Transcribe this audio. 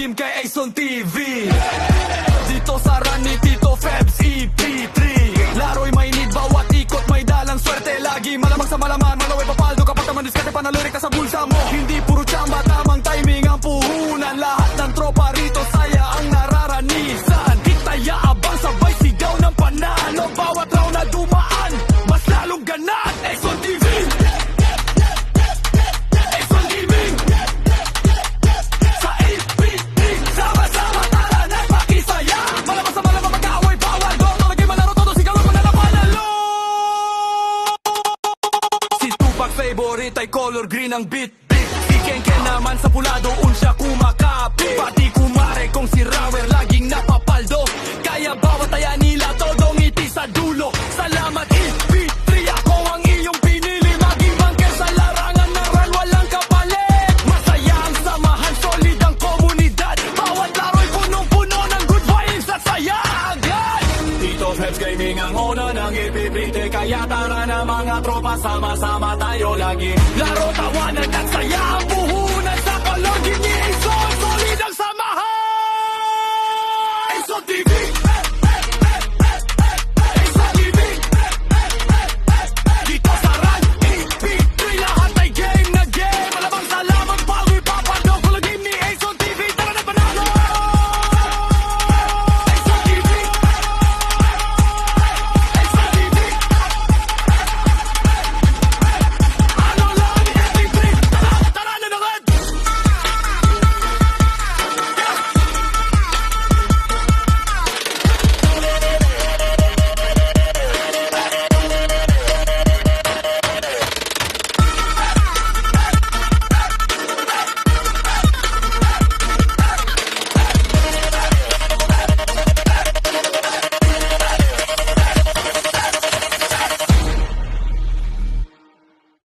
game kay Ason TV. Dito sa run ni Tito Febs EP3. Laro'y may need, bawat ikot may dalang swerte. Lagi malamang sa malaman, malaway papaldo kapag naman diskarte panalurik ka sa bulsa mo. Hindi puro tsamba, tamang timing ang puhunan. Lahat ng tropa rito saya ang nararanisan. Kitaya abang sabay sigaw ng panalo. Bawat round na dumaan, mas lalong ganaan. Ason TV, Ason Gaming, sa EP3. Sama-sama tara nagpakisaya. Malamang sa malamang mag-away bawal. Doon lagi malaro todo sigawan mo na na panalo. Si Tupac favorite ay color green ang beat. Si Kenken naman sa pula doon siya kumakapit. Pati kumare kong si Rower laging napapaldo. Kaya bawat taya nila todong ngiti sa dulo. Salamat EP3, ako ang iyong pinili. Maging bangker sa larangan ng run, walang kapalit. Masaya ang samahan, solid ang komunidad. Bawat laro'y punong-puno ng good vibes at saya agad. Tito Febs Gaming ang una ng EP3. Kaya tara na mga tropa, sama-sama tayo lagi. Laro, tawanan at saya ang puhunan. Sa color ni Ason, solid ang samahan. Ason TV.